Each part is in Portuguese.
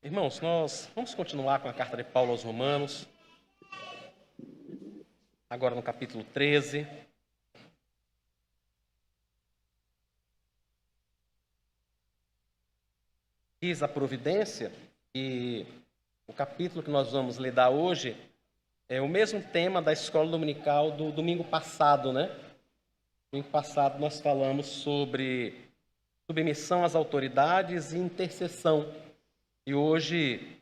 Irmãos, nós vamos continuar com a carta de Paulo aos Romanos, agora no capítulo 13. Quis a providência e o capítulo que nós vamos lidar hoje é o mesmo tema da escola dominical do domingo passado, né? Domingo passado nós falamos sobre submissão às autoridades e intercessão. E hoje,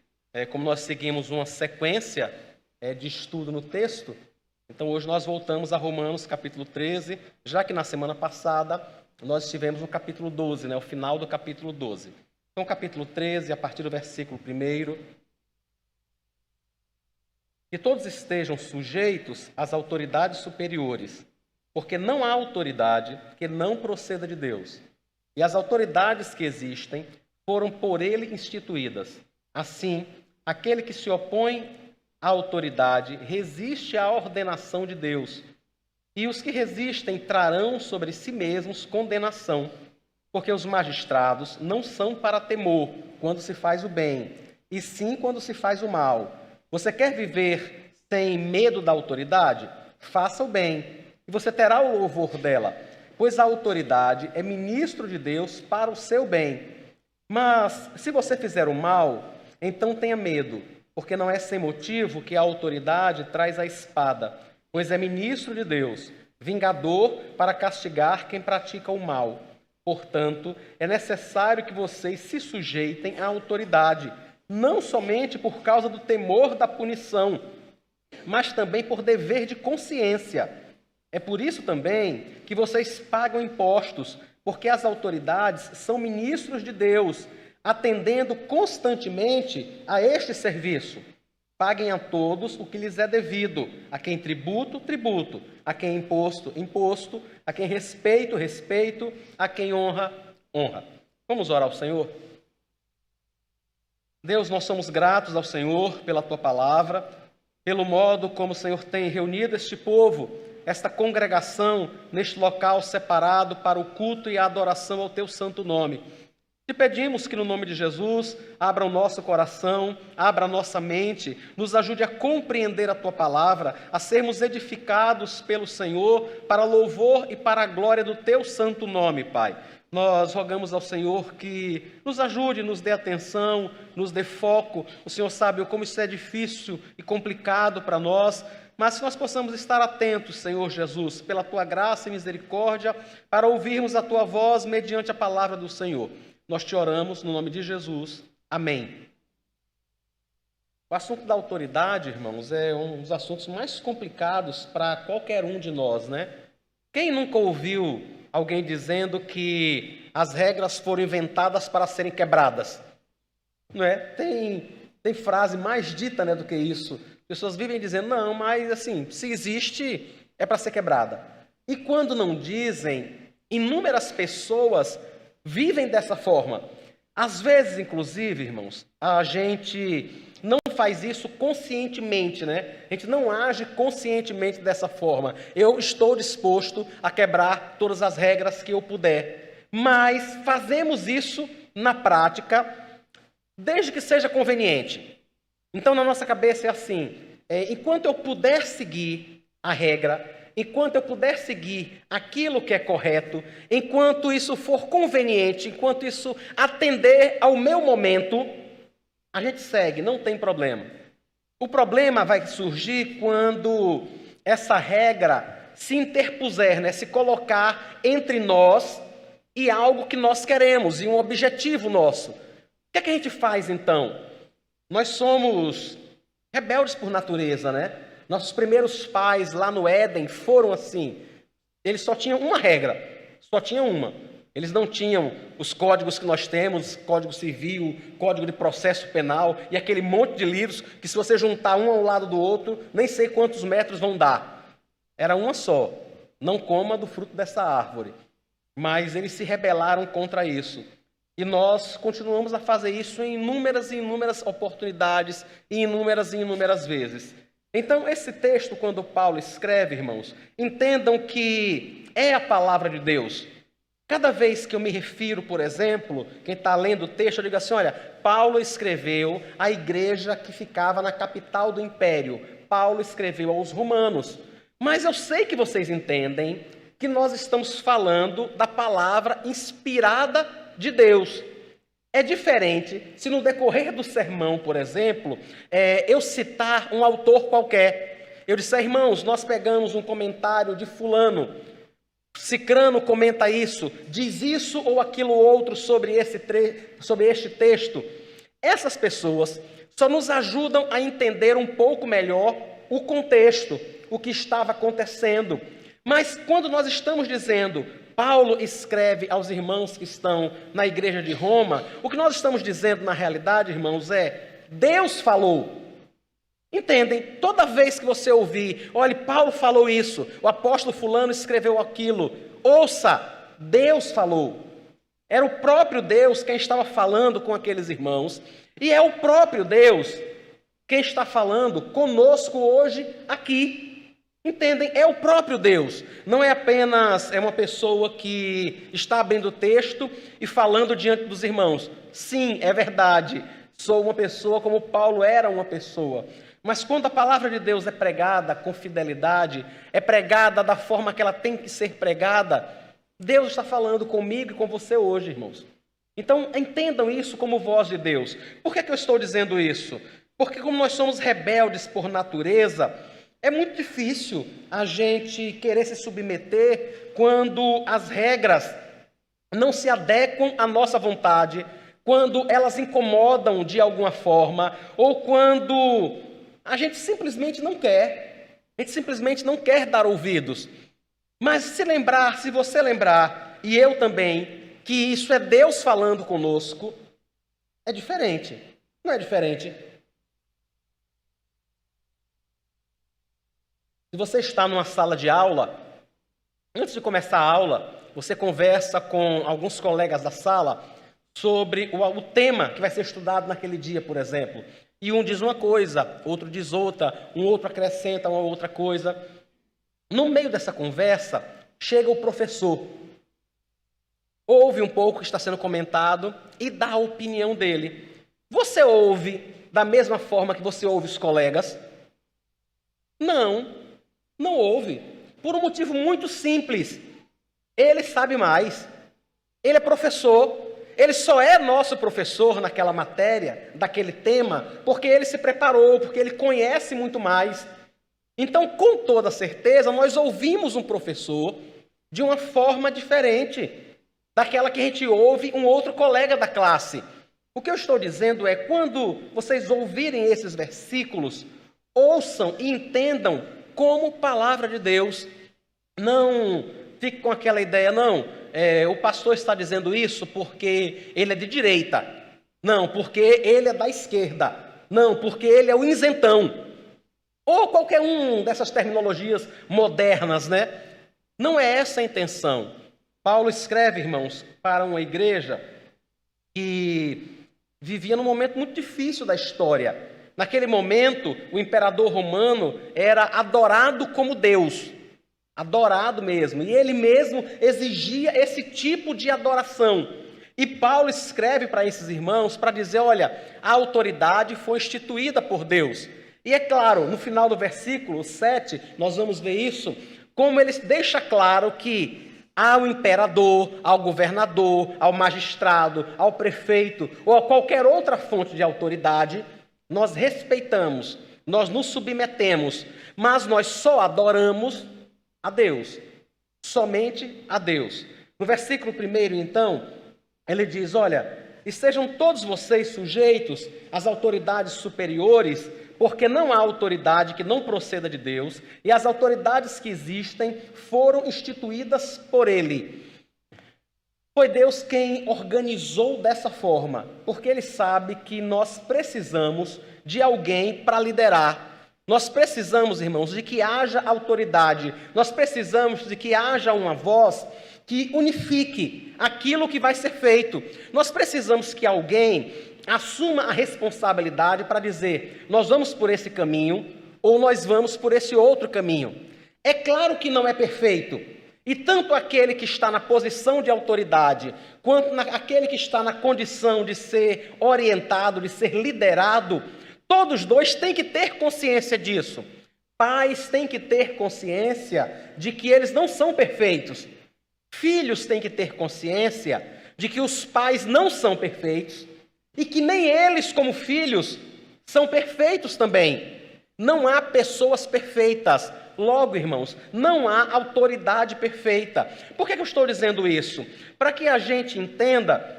como nós seguimos uma sequência de estudo no texto, então hoje nós voltamos a Romanos capítulo 13, já que na semana passada nós estivemos no capítulo 12, né, o final do capítulo 12. Então, capítulo 13, a partir do versículo 1. Que todos estejam sujeitos às autoridades superiores, porque não há autoridade que não proceda de Deus. E as autoridades que existem foram por ele instituídas. Assim, aquele que se opõe à autoridade resiste à ordenação de Deus. E os que resistem trarão sobre si mesmos condenação, porque os magistrados não são para temor quando se faz o bem, e sim quando se faz o mal. Você quer viver sem medo da autoridade? Faça o bem, e você terá o louvor dela, pois a autoridade é ministro de Deus para o seu bem. Mas, se você fizer o mal, então tenha medo, porque não é sem motivo que a autoridade traz a espada, pois é ministro de Deus, vingador para castigar quem pratica o mal. Portanto, é necessário que vocês se sujeitem à autoridade, não somente por causa do temor da punição, mas também por dever de consciência. É por isso também que vocês pagam impostos, porque as autoridades são ministros de Deus, atendendo constantemente a este serviço. Paguem a todos o que lhes é devido, a quem tributo, tributo, a quem imposto, imposto, a quem respeito, respeito, a quem honra, honra. Vamos orar ao Senhor? Deus, nós somos gratos ao Senhor pela Tua palavra, pelo modo como o Senhor tem reunido este povo, esta congregação neste local separado para o culto e a adoração ao Teu santo nome. Te pedimos que no nome de Jesus abra o nosso coração, abra a nossa mente, nos ajude a compreender a Tua palavra, a sermos edificados pelo Senhor para louvor e para a glória do Teu santo nome, Pai. Nós rogamos ao Senhor que nos ajude, nos dê atenção, nos dê foco. O Senhor sabe como isso é difícil e complicado para nós, mas que nós possamos estar atentos, Senhor Jesus, pela Tua graça e misericórdia, para ouvirmos a Tua voz mediante a palavra do Senhor. Nós te oramos no nome de Jesus. Amém. O assunto da autoridade, irmãos, é um dos assuntos mais complicados para qualquer um de nós, né? Quem nunca ouviu alguém dizendo que as regras foram inventadas para serem quebradas? Não é? Tem frase mais dita, né, do que isso. Pessoas vivem dizendo, não, mas assim, se existe, é para ser quebrada. E quando não dizem, inúmeras pessoas vivem dessa forma. Às vezes, inclusive, irmãos, a gente não faz isso conscientemente, né? A gente não age conscientemente dessa forma. Eu estou disposto a quebrar todas as regras que eu puder. Mas fazemos isso na prática, desde que seja conveniente. Então, na nossa cabeça é assim, enquanto eu puder seguir a regra, enquanto eu puder seguir aquilo que é correto, enquanto isso for conveniente, enquanto isso atender ao meu momento, a gente segue, não tem problema. O problema vai surgir quando essa regra se interpuser, né, se colocar entre nós e algo que nós queremos, e um objetivo nosso. O que é que a gente faz então? Nós somos rebeldes por natureza, né? Nossos primeiros pais lá no Éden foram assim. Eles só tinham uma regra, só tinham uma. Eles não tinham os códigos que nós temos, Código Civil, Código de Processo Penal e aquele monte de livros que, se você juntar um ao lado do outro, nem sei quantos metros vão dar. Era uma só. Não coma do fruto dessa árvore. Mas eles se rebelaram contra isso. E nós continuamos a fazer isso em inúmeras e inúmeras oportunidades e inúmeras vezes. Então, esse texto, quando Paulo escreve, irmãos, entendam que é a palavra de Deus. Cada vez que eu me refiro, por exemplo, quem está lendo o texto, eu digo assim, olha, Paulo escreveu à igreja que ficava na capital do império. Paulo escreveu aos romanos. Mas eu sei que vocês entendem que nós estamos falando da palavra inspirada de Deus. É diferente se no decorrer do sermão, por exemplo, eu citar um autor qualquer. Eu disser, irmãos, nós pegamos um comentário de fulano, Cicrano comenta isso, diz isso ou aquilo outro sobre este texto. Essas pessoas só nos ajudam a entender um pouco melhor o contexto, o que estava acontecendo. Mas quando nós estamos dizendo, Paulo escreve aos irmãos que estão na igreja de Roma, o que nós estamos dizendo na realidade, irmãos, é Deus falou. Entendem? Toda vez que você ouvir, olha, Paulo falou isso, o apóstolo fulano escreveu aquilo, ouça, Deus falou. Era o próprio Deus quem estava falando com aqueles irmãos, e é o próprio Deus quem está falando conosco hoje aqui. Entendem? É o próprio Deus. Não é apenas uma pessoa que está abrindo o texto e falando diante dos irmãos. Sim, é verdade. Sou uma pessoa como Paulo era uma pessoa. Mas quando a palavra de Deus é pregada com fidelidade, é pregada da forma que ela tem que ser pregada, Deus está falando comigo e com você hoje, irmãos. Então, entendam isso como voz de Deus. Por que eu estou dizendo isso? Porque como nós somos rebeldes por natureza, é muito difícil a gente querer se submeter quando as regras não se adequam à nossa vontade, quando elas incomodam de alguma forma, ou quando a gente simplesmente não quer. A gente simplesmente não quer dar ouvidos. Mas se você lembrar, e eu também, que isso é Deus falando conosco, é diferente. Não é diferente? Se você está numa sala de aula, antes de começar a aula, você conversa com alguns colegas da sala sobre o tema que vai ser estudado naquele dia, por exemplo. E um diz uma coisa, outro diz outra, um outro acrescenta uma outra coisa. No meio dessa conversa, chega o professor, ouve um pouco o que está sendo comentado e dá a opinião dele. Você ouve da mesma forma que você ouve os colegas? Não ouve. Por um motivo muito simples. Ele sabe mais. Ele é professor. Ele só é nosso professor naquela matéria, daquele tema, porque ele se preparou, porque ele conhece muito mais. Então, com toda certeza, nós ouvimos um professor de uma forma diferente daquela que a gente ouve um outro colega da classe. O que eu estou dizendo é, quando vocês ouvirem esses versículos, ouçam e entendam como palavra de Deus. Não fique com aquela ideia, o pastor está dizendo isso porque ele é de direita. Não, porque ele é da esquerda. Não, porque ele é o isentão. Ou qualquer um dessas terminologias modernas, né? Não é essa a intenção. Paulo escreve, irmãos, para uma igreja que vivia num momento muito difícil da história. Naquele momento, o imperador romano era adorado como Deus. Adorado mesmo. E ele mesmo exigia esse tipo de adoração. E Paulo escreve para esses irmãos para dizer, olha, a autoridade foi instituída por Deus. E é claro, no final do versículo 7, nós vamos ver isso, como ele deixa claro que ao imperador, ao governador, ao magistrado, ao prefeito ou a qualquer outra fonte de autoridade, nós respeitamos, nós nos submetemos, mas nós só adoramos a Deus, somente a Deus. No versículo 1, então, ele diz, olha, e sejam todos vocês sujeitos às autoridades superiores, porque não há autoridade que não proceda de Deus, e as autoridades que existem foram instituídas por Ele. Foi Deus quem organizou dessa forma, porque Ele sabe que nós precisamos de alguém para liderar. Nós precisamos, irmãos, de que haja autoridade, nós precisamos de que haja uma voz que unifique aquilo que vai ser feito. Nós precisamos que alguém assuma a responsabilidade para dizer, nós vamos por esse caminho ou nós vamos por esse outro caminho. É claro que não é perfeito. E tanto aquele que está na posição de autoridade, quanto aquele que está na condição de ser orientado, de ser liderado, todos dois têm que ter consciência disso. Pais têm que ter consciência de que eles não são perfeitos. Filhos têm que ter consciência de que os pais não são perfeitos e que nem eles, como filhos, são perfeitos também. Não há pessoas perfeitas. Logo, irmãos, não há autoridade perfeita. Por que eu estou dizendo isso? Para que a gente entenda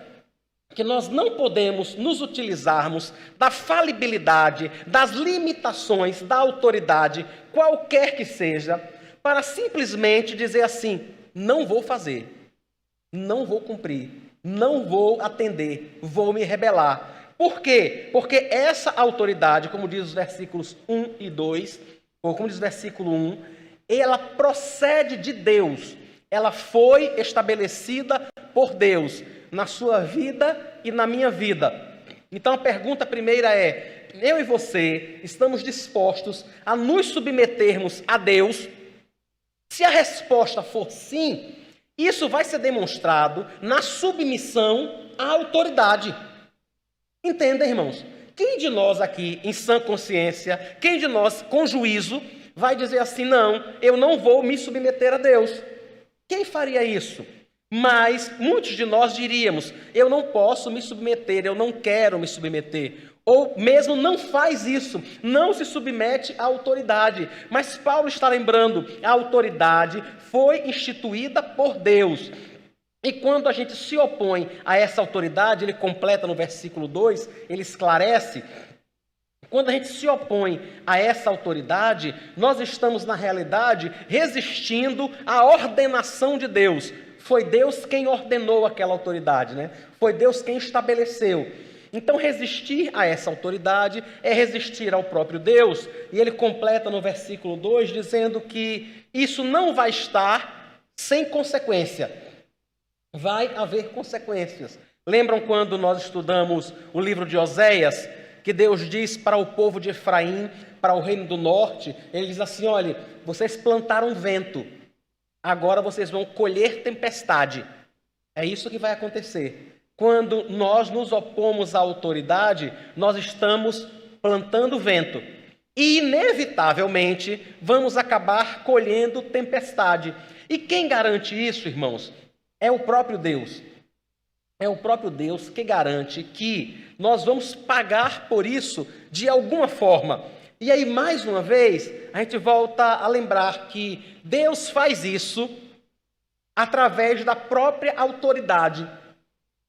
que nós não podemos nos utilizarmos da falibilidade, das limitações da autoridade, qualquer que seja, para simplesmente dizer assim: não vou fazer, não vou cumprir, não vou atender, vou me rebelar. Por quê? Porque essa autoridade, como diz os versículos 1 e 2, ou como diz o versículo 1, ela procede de Deus. Ela foi estabelecida por Deus na sua vida e na minha vida. Então a pergunta primeira é: eu e você estamos dispostos a nos submetermos a Deus? Se a resposta for sim, isso vai ser demonstrado na submissão à autoridade. Entenda, irmãos? Quem de nós aqui, em sã consciência, quem de nós com juízo, vai dizer assim: não, eu não vou me submeter a Deus? Quem faria isso? Mas muitos de nós diríamos: eu não posso me submeter, eu não quero me submeter. Ou mesmo não faz isso, não se submete à autoridade. Mas Paulo está lembrando: a autoridade foi instituída por Deus. E quando a gente se opõe a essa autoridade, ele completa no versículo 2, ele esclarece: quando a gente se opõe a essa autoridade, nós estamos, na realidade, resistindo à ordenação de Deus. Foi Deus quem ordenou aquela autoridade, né? Foi Deus quem estabeleceu. Então, resistir a essa autoridade é resistir ao próprio Deus. E ele completa no versículo 2, dizendo que isso não vai estar sem consequência. Vai haver consequências. Lembram quando nós estudamos o livro de Oséias, que Deus diz para o povo de Efraim, para o reino do norte, ele diz assim: olha, vocês plantaram vento, agora vocês vão colher tempestade. É isso que vai acontecer. Quando nós nos opomos à autoridade, nós estamos plantando vento. E, inevitavelmente, vamos acabar colhendo tempestade. E quem garante isso, irmãos? É o próprio Deus. É o próprio Deus que garante que nós vamos pagar por isso de alguma forma. E aí, mais uma vez, a gente volta a lembrar que Deus faz isso através da própria autoridade.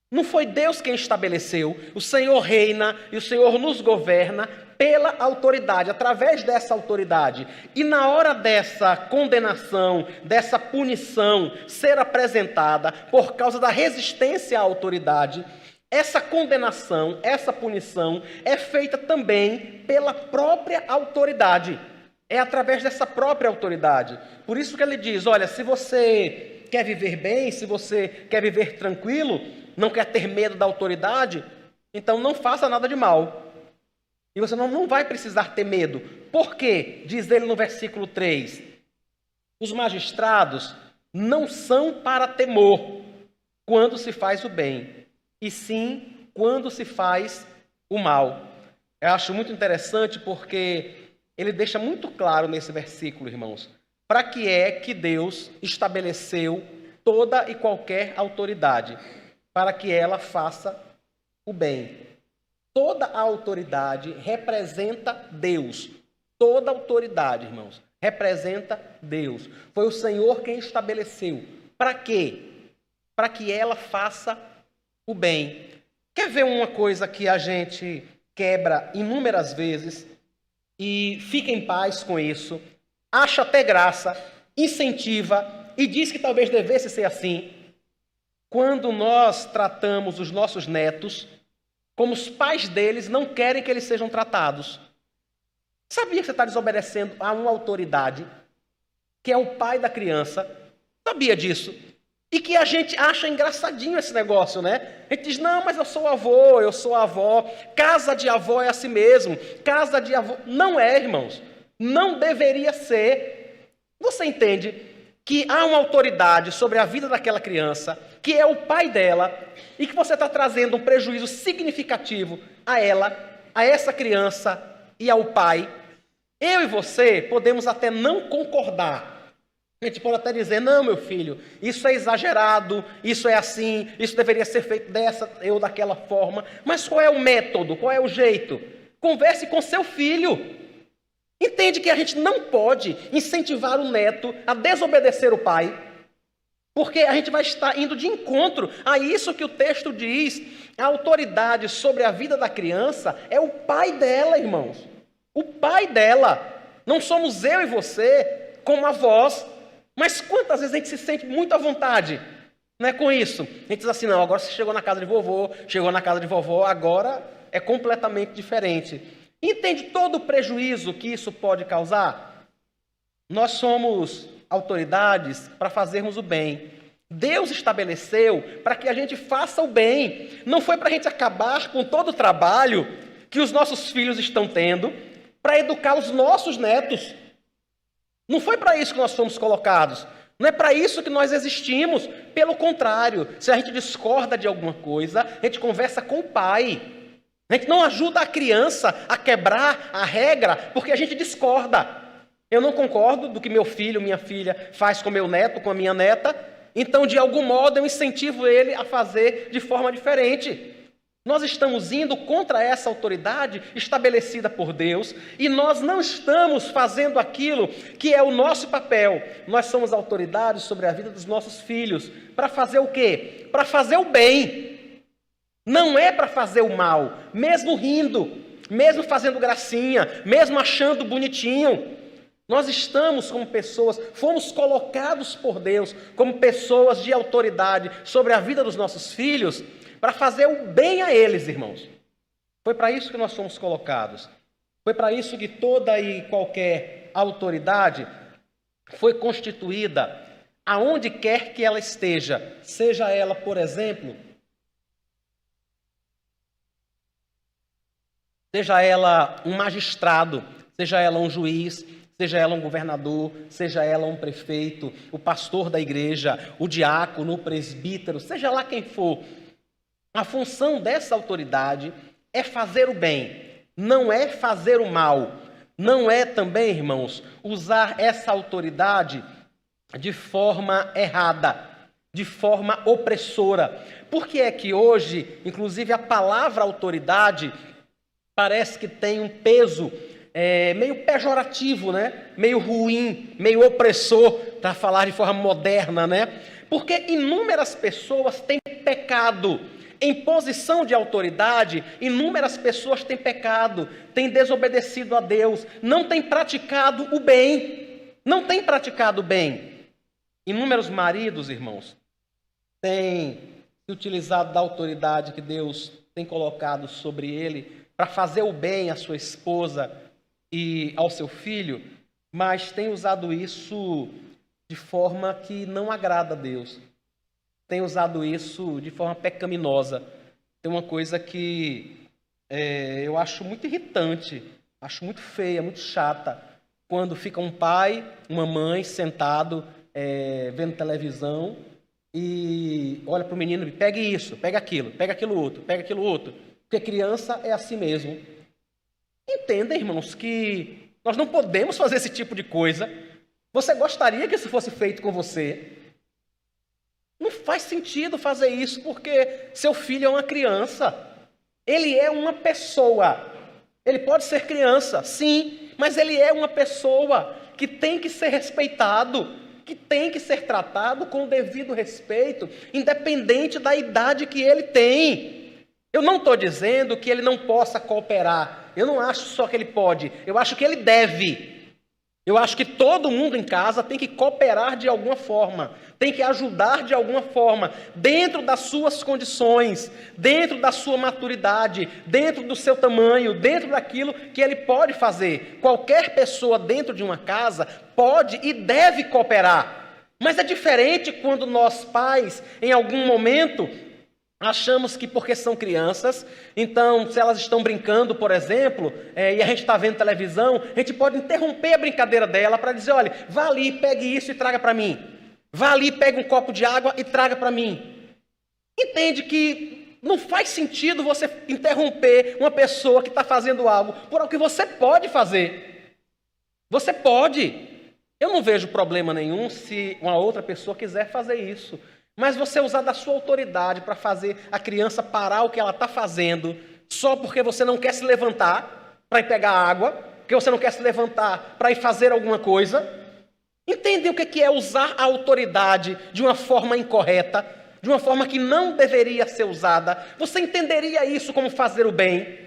Não foi Deus quem estabeleceu. O Senhor reina e o Senhor nos governa pela autoridade, através dessa autoridade. E na hora dessa condenação, dessa punição ser apresentada por causa da resistência à autoridade, essa condenação, essa punição é feita também pela própria autoridade. É através dessa própria autoridade. Por isso que ele diz: olha, se você quer viver bem, se você quer viver tranquilo, não quer ter medo da autoridade, então não faça nada de mal. E você não vai precisar ter medo. Por quê? Diz ele no versículo 3. Os magistrados não são para temor quando se faz o bem, e sim quando se faz o mal. Eu acho muito interessante porque ele deixa muito claro nesse versículo, irmãos, para que é que Deus estabeleceu toda e qualquer autoridade, para que ela faça o bem. Toda a autoridade representa Deus. Toda autoridade, irmãos, representa Deus. Foi o Senhor quem estabeleceu. Para quê? Para que ela faça o bem. Quer ver uma coisa que a gente quebra inúmeras vezes e fica em paz com isso, acha até graça, incentiva e diz que talvez devesse ser assim? Quando nós tratamos os nossos netos como os pais deles não querem que eles sejam tratados. Sabia que você está desobedecendo a uma autoridade, que é o pai da criança? Sabia disso? E que a gente acha engraçadinho esse negócio, né? A gente diz: não, mas eu sou avô, eu sou avó. Casa de avó é assim mesmo. Casa de avô... Não é, irmãos. Não deveria ser. Você entende que há uma autoridade sobre a vida daquela criança, que é o pai dela, e que você está trazendo um prejuízo significativo a ela, a essa criança e ao pai, eu e você podemos até não concordar. A gente pode até dizer, não, meu filho, isso é exagerado, isso é assim, isso deveria ser feito dessa ou daquela forma. Mas qual é o método, qual é o jeito? Converse com seu filho. Entende que a gente não pode incentivar o neto a desobedecer o pai, porque a gente vai estar indo de encontro a isso que o texto diz. A autoridade sobre a vida da criança é o pai dela, irmãos. O pai dela. Não somos eu e você como avós. Mas quantas vezes a gente se sente muito à vontade, né, com isso? A gente diz assim, não, agora você chegou na casa de vovô, chegou na casa de vovó, agora é completamente diferente. Entende todo o prejuízo que isso pode causar? Nós somos autoridades para fazermos o bem. Deus estabeleceu para que a gente faça o bem. Não foi para a gente acabar com todo o trabalho que os nossos filhos estão tendo para educar os nossos netos. Não foi para isso que nós fomos colocados. Não é para isso que nós existimos. Pelo contrário, se a gente discorda de alguma coisa, a gente conversa com o pai. A gente não ajuda a criança a quebrar a regra porque a gente discorda. Eu não concordo do que meu filho, minha filha faz com meu neto, com a minha neta. Então, de algum modo, eu incentivo ele a fazer de forma diferente. Nós estamos indo contra essa autoridade estabelecida por Deus e nós não estamos fazendo aquilo que é o nosso papel. Nós somos autoridades sobre a vida dos nossos filhos. Para fazer o quê? Para fazer o bem. Não é para fazer o mal, mesmo rindo, mesmo fazendo gracinha, mesmo achando bonitinho. Nós estamos como pessoas, fomos colocados por Deus como pessoas de autoridade sobre a vida dos nossos filhos, para fazer o bem a eles, irmãos. Foi para isso que nós fomos colocados. Foi para isso que toda e qualquer autoridade foi constituída, aonde quer que ela esteja. Seja ela, por exemplo, seja ela um magistrado, seja ela um juiz, seja ela um governador, seja ela um prefeito, o pastor da igreja, o diácono, o presbítero, seja lá quem for. A função dessa autoridade é fazer o bem, não é fazer o mal. Não é também, irmãos, usar essa autoridade de forma errada, de forma opressora. Por que é que hoje, inclusive, a palavra autoridade parece que tem um peso meio pejorativo, né? Meio ruim, meio opressor, para falar de forma moderna, né? Porque inúmeras pessoas têm pecado. Em posição de autoridade, inúmeras pessoas têm pecado, têm desobedecido a Deus, não têm praticado o bem. Não têm praticado o bem. Inúmeros maridos, irmãos, têm se utilizado da autoridade que Deus tem colocado sobre ele para fazer o bem à sua esposa e ao seu filho, mas têm usado isso de forma que não agrada a Deus. Tem usado isso de forma pecaminosa. Tem uma coisa que eu acho muito irritante, acho muito feia, muito chata, quando fica um pai, uma mãe sentado vendo televisão e olha para o menino e pega isso, pega aquilo outro, pega aquilo outro. Porque criança é assim mesmo. Entenda, irmãos, que nós não podemos fazer esse tipo de coisa. Você gostaria que isso fosse feito com você? Não faz sentido fazer isso, porque seu filho é uma criança. Ele é uma pessoa. Ele pode ser criança, sim, mas ele é uma pessoa que tem que ser respeitado, que tem que ser tratado com o devido respeito, independente da idade que ele tem. Eu não estou dizendo que ele não possa cooperar. Eu não acho só que ele pode, eu acho que ele deve. Eu acho que todo mundo em casa tem que cooperar de alguma forma, tem que ajudar de alguma forma, dentro das suas condições, dentro da sua maturidade, dentro do seu tamanho, dentro daquilo que ele pode fazer. Qualquer pessoa dentro de uma casa pode e deve cooperar. Mas é diferente quando nós pais, em algum momento, achamos que porque são crianças, então se elas estão brincando, por exemplo, e a gente está vendo televisão, a gente pode interromper a brincadeira dela para dizer, olha, vá ali, pegue isso e traga para mim. Vá ali, pegue um copo de água e traga para mim. Entende que não faz sentido você interromper uma pessoa que está fazendo algo por algo que você pode fazer. Você pode. Eu não vejo problema nenhum se uma outra pessoa quiser fazer isso. Mas você usar da sua autoridade para fazer a criança parar o que ela está fazendo, só porque você não quer se levantar para ir pegar água, porque você não quer se levantar para ir fazer alguma coisa. Entendem o que é usar a autoridade de uma forma incorreta, de uma forma que não deveria ser usada? Você entenderia isso como fazer o bem?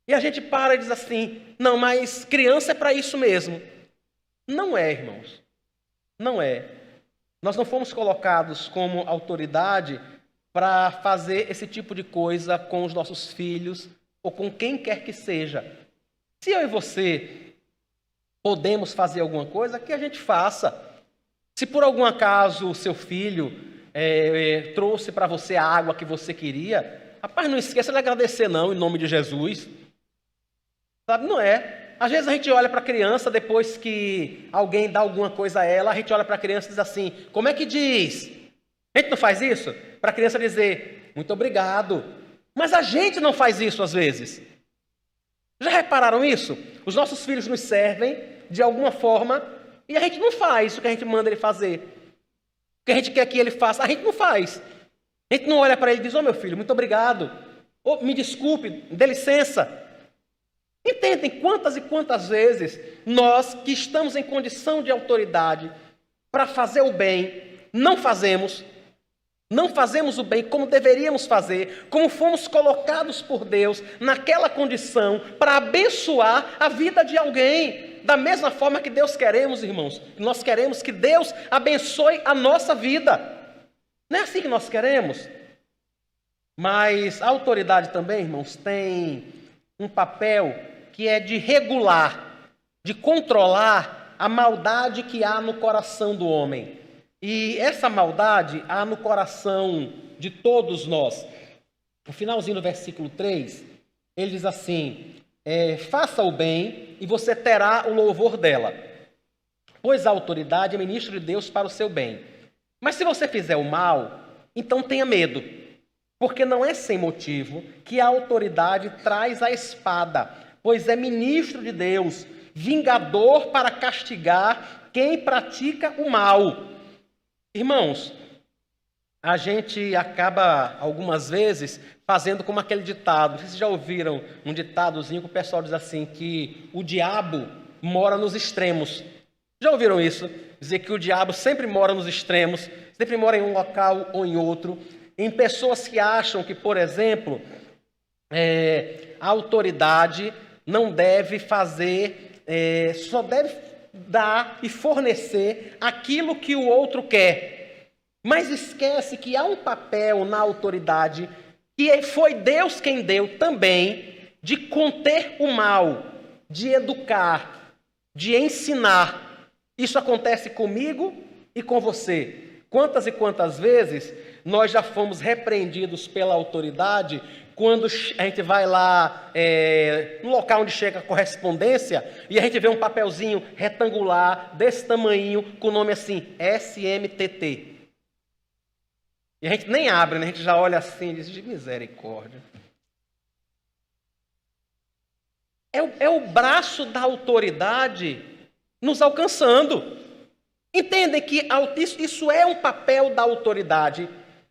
E a gente para e diz assim, não, mas criança é para isso mesmo. Não é, irmãos. Não é. Nós não fomos colocados como autoridade para fazer esse tipo de coisa com os nossos filhos ou com quem quer que seja. Se eu e você podemos fazer alguma coisa, que a gente faça. Se por algum acaso o seu filho trouxe para você a água que você queria, rapaz, não esqueça de agradecer não, em nome de Jesus. Sabe, não é. Às vezes a gente olha para a criança, depois que alguém dá alguma coisa a ela, a gente olha para a criança e diz assim, como é que diz? A gente não faz isso? Para a criança dizer, muito obrigado. Mas a gente não faz isso às vezes. Já repararam isso? Os nossos filhos nos servem de alguma forma e a gente não faz o que a gente manda ele fazer. O que a gente quer que ele faça, a gente não faz. A gente não olha para ele e diz, meu filho, muito obrigado. Me desculpe, dê licença. Entendem quantas e quantas vezes nós que estamos em condição de autoridade para fazer o bem, não fazemos o bem como deveríamos fazer, como fomos colocados por Deus naquela condição para abençoar a vida de alguém, da mesma forma que Deus queremos, irmãos. Nós queremos que Deus abençoe a nossa vida. Não é assim que nós queremos? Mas a autoridade também, irmãos, tem um papel que é de regular, de controlar a maldade que há no coração do homem. E essa maldade há no coração de todos nós. No finalzinho do versículo 3, ele diz assim, faça o bem e você terá o louvor dela, pois a autoridade é ministro de Deus para o seu bem. Mas se você fizer o mal, então tenha medo, porque não é sem motivo que a autoridade traz a espada, pois é ministro de Deus, vingador para castigar quem pratica o mal. Irmãos, a gente acaba, algumas vezes, fazendo como aquele ditado. Vocês já ouviram um ditadozinho que o pessoal diz assim, que o diabo mora nos extremos. Já ouviram isso? Dizer que o diabo sempre mora nos extremos, sempre mora em um local ou em outro. Em pessoas que acham que, por exemplo, a autoridade não deve fazer, só deve dar e fornecer aquilo que o outro quer. Mas esquece que há um papel na autoridade, que foi Deus quem deu também, de conter o mal, de educar, de ensinar. Isso acontece comigo e com você. Quantas e quantas vezes nós já fomos repreendidos pela autoridade quando a gente vai lá no local onde chega a correspondência e a gente vê um papelzinho retangular, desse tamanho, com o nome assim, SMTT. E a gente nem abre, né? A gente já olha assim e diz, de misericórdia. É o braço da autoridade nos alcançando. Entendem que isso é um papel da autoridade.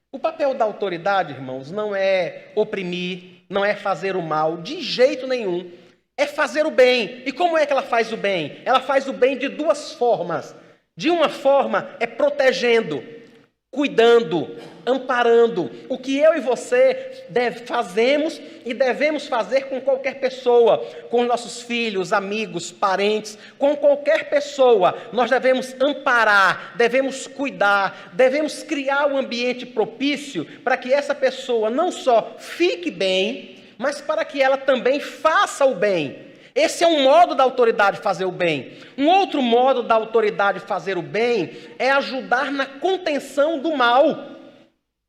O papel da autoridade, irmãos, não é oprimir, não é fazer o mal, de jeito nenhum. É fazer o bem. E como é que ela faz o bem? Ela faz o bem de duas formas. De uma forma é protegendo, cuidando, amparando. O que eu e você fazemos e devemos fazer com qualquer pessoa, com nossos filhos, amigos, parentes, com qualquer pessoa. Nós devemos amparar, devemos cuidar, devemos criar um ambiente propício para que essa pessoa não só fique bem, mas para que ela também faça o bem. Esse é um modo da autoridade fazer o bem. Um outro modo da autoridade fazer o bem é ajudar na contenção do mal.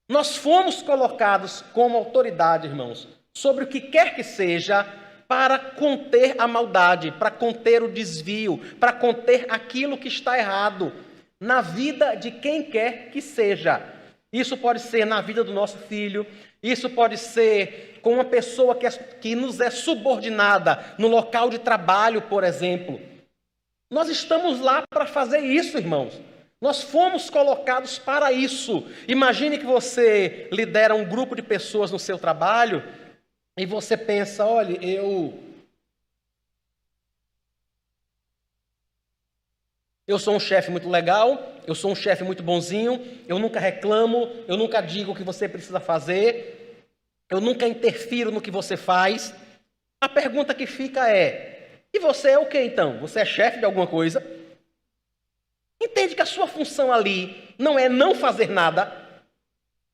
Nós fomos colocados como autoridade, irmãos, sobre o que quer que seja, para conter a maldade, para conter o desvio, para conter aquilo que está errado. na vida de quem quer que seja. Isso pode ser na vida do nosso filho, isso pode ser com uma pessoa que nos é subordinada no local de trabalho, por exemplo. Nós estamos lá para fazer isso, irmãos. Nós fomos colocados para isso. Imagine que você lidera um grupo de pessoas no seu trabalho e você pensa, olha, eu sou um chefe muito legal, eu sou um chefe muito bonzinho, eu nunca reclamo, eu nunca digo o que você precisa fazer, eu nunca interfiro no que você faz. A pergunta que fica é, e você é o que então? Você é chefe de alguma coisa? Entende que a sua função ali não é não fazer nada,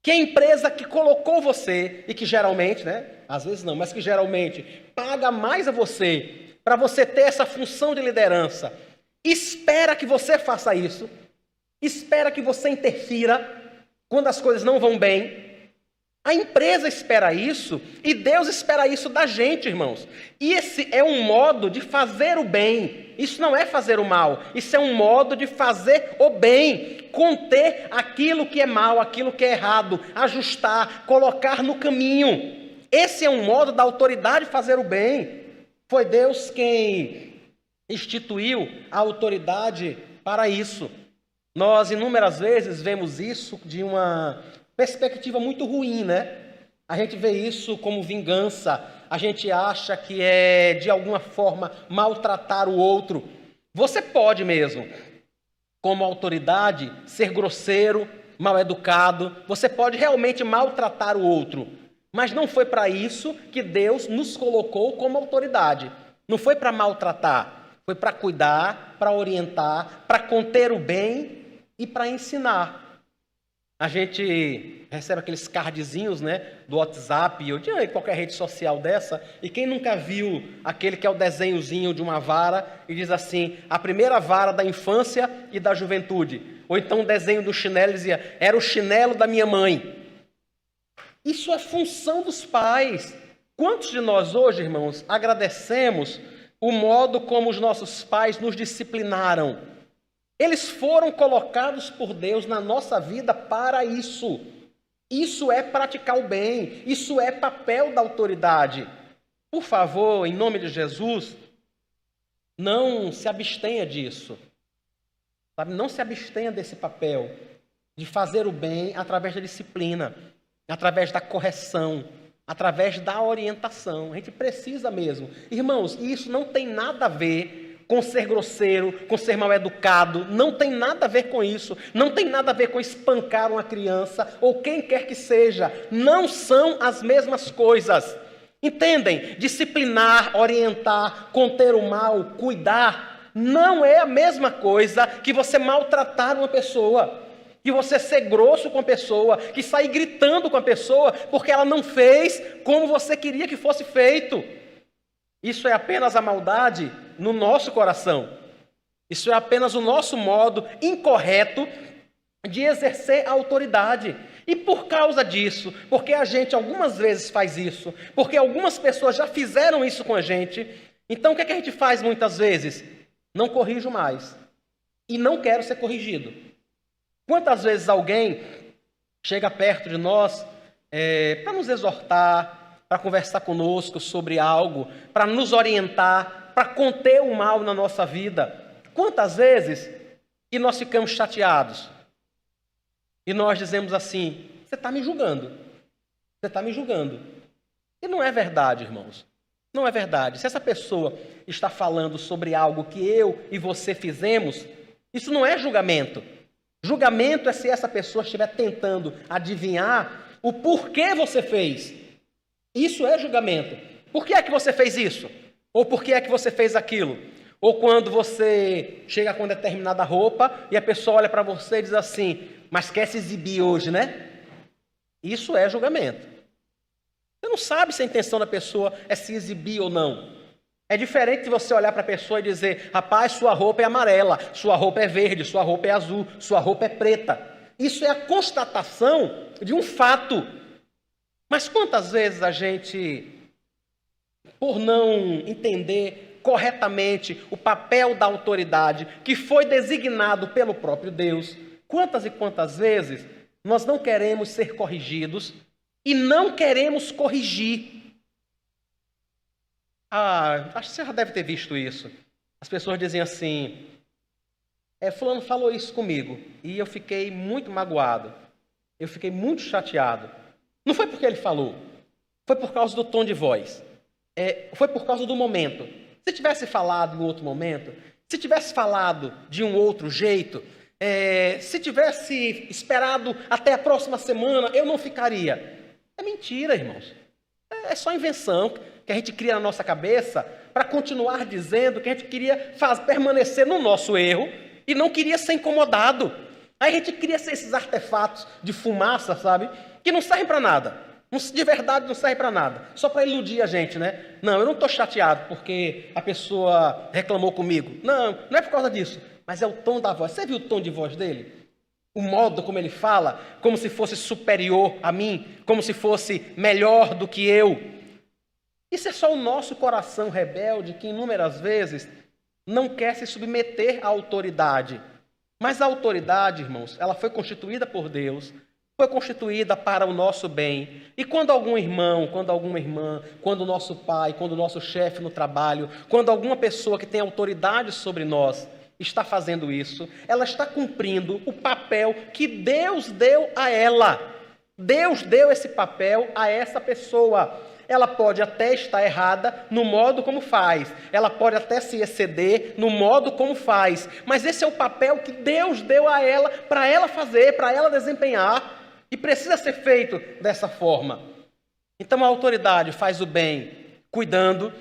que a empresa que colocou você, e que geralmente, às vezes não, mas que geralmente paga mais a você, para você ter essa função de liderança, espera que você faça isso, espera que você interfira quando as coisas não vão bem. A empresa espera isso e Deus espera isso da gente, irmãos. E esse é um modo de fazer o bem. Isso não é fazer o mal. Isso é um modo de fazer o bem. Conter aquilo que é mal, aquilo que é errado. Ajustar, colocar no caminho. Esse é um modo da autoridade fazer o bem. Foi Deus quem instituiu a autoridade para isso. Nós inúmeras vezes vemos isso de uma perspectiva muito ruim, A gente vê isso como vingança, a gente acha que é, de alguma forma, maltratar o outro. Você pode mesmo, como autoridade, ser grosseiro, mal educado, você pode realmente maltratar o outro, mas não foi para isso que Deus nos colocou como autoridade. Não foi para maltratar, foi para cuidar, para orientar, para conter o bem e para ensinar. A gente recebe aqueles cardzinhos, do WhatsApp ou de qualquer rede social dessa, e quem nunca viu aquele que é o desenhozinho de uma vara e diz assim, a primeira vara da infância e da juventude, ou então o desenho do chinelo dizia, era o chinelo da minha mãe. Isso é função dos pais. Quantos de nós hoje, irmãos, agradecemos o modo como os nossos pais nos disciplinaram? Eles foram colocados por Deus na nossa vida para isso. Isso é praticar o bem. Isso é papel da autoridade. Por favor, em nome de Jesus, não se abstenha disso. Não se abstenha desse papel de fazer o bem através da disciplina, através da correção, através da orientação. A gente precisa mesmo. Irmãos, isso não tem nada a ver com ser grosseiro, com ser mal educado, não tem nada a ver com isso, não tem nada a ver com espancar uma criança, ou quem quer que seja, não são as mesmas coisas, entendem? Disciplinar, orientar, conter o mal, cuidar, não é a mesma coisa que você maltratar uma pessoa, que você ser grosso com a pessoa, que sair gritando com a pessoa, porque ela não fez como você queria que fosse feito. Isso é apenas a maldade no nosso coração. Isso é apenas o nosso modo incorreto de exercer a autoridade. E por causa disso, porque a gente algumas vezes faz isso, porque algumas pessoas já fizeram isso com a gente, então o que é que a gente faz muitas vezes? Não corrijo mais. E não quero ser corrigido. Quantas vezes alguém chega perto de nós para nos exortar, para conversar conosco sobre algo, para nos orientar, para conter o mal na nossa vida. Quantas vezes que nós ficamos chateados e nós dizemos assim, você está me julgando, você está me julgando. E não é verdade, irmãos, não é verdade. Se essa pessoa está falando sobre algo que eu e você fizemos, isso não é julgamento. Julgamento é se essa pessoa estiver tentando adivinhar o porquê você fez. Isso é julgamento. Por que é que você fez isso? Ou por que é que você fez aquilo? Ou quando você chega com determinada roupa e a pessoa olha para você e diz assim, mas quer se exibir hoje, Isso é julgamento. Você não sabe se a intenção da pessoa é se exibir ou não. É diferente de você olhar para a pessoa e dizer, rapaz, sua roupa é amarela, sua roupa é verde, sua roupa é azul, sua roupa é preta. Isso é a constatação de um fato. Mas quantas vezes a gente, por não entender corretamente o papel da autoridade que foi designado pelo próprio Deus. Quantas e quantas vezes nós não queremos ser corrigidos e não queremos corrigir? Acho que você já deve ter visto isso. As pessoas dizem assim, fulano falou isso comigo e eu fiquei muito magoado, eu fiquei muito chateado. Não foi porque ele falou, foi por causa do tom de voz, foi por causa do momento. Se tivesse falado em outro momento, se tivesse falado de um outro jeito, se tivesse esperado até a próxima semana, eu não ficaria. É mentira, irmãos. É só invenção que a gente cria na nossa cabeça para continuar dizendo que a gente queria permanecer no nosso erro e não queria ser incomodado. Aí a gente cria esses artefatos de fumaça, sabe? Que não servem para nada. De verdade não serve para nada. Só para iludir a gente, né? Não, eu não estou chateado porque a pessoa reclamou comigo. Não, não é por causa disso. Mas é o tom da voz. Você viu o tom de voz dele? O modo como ele fala, como se fosse superior a mim, como se fosse melhor do que eu. Isso é só o nosso coração rebelde que inúmeras vezes não quer se submeter à autoridade. Mas a autoridade, irmãos, ela foi constituída por Deus, foi constituída para o nosso bem. E quando algum irmão, quando alguma irmã, quando o nosso pai, quando o nosso chefe no trabalho, quando alguma pessoa que tem autoridade sobre nós está fazendo isso, ela está cumprindo o papel que Deus deu a ela. Deus deu esse papel a essa pessoa. Ela pode até estar errada no modo como faz, ela pode até se exceder no modo como faz, mas esse é o papel que Deus deu a ela, para ela fazer, para ela desempenhar, e precisa ser feito dessa forma. Então a autoridade faz o bem cuidando,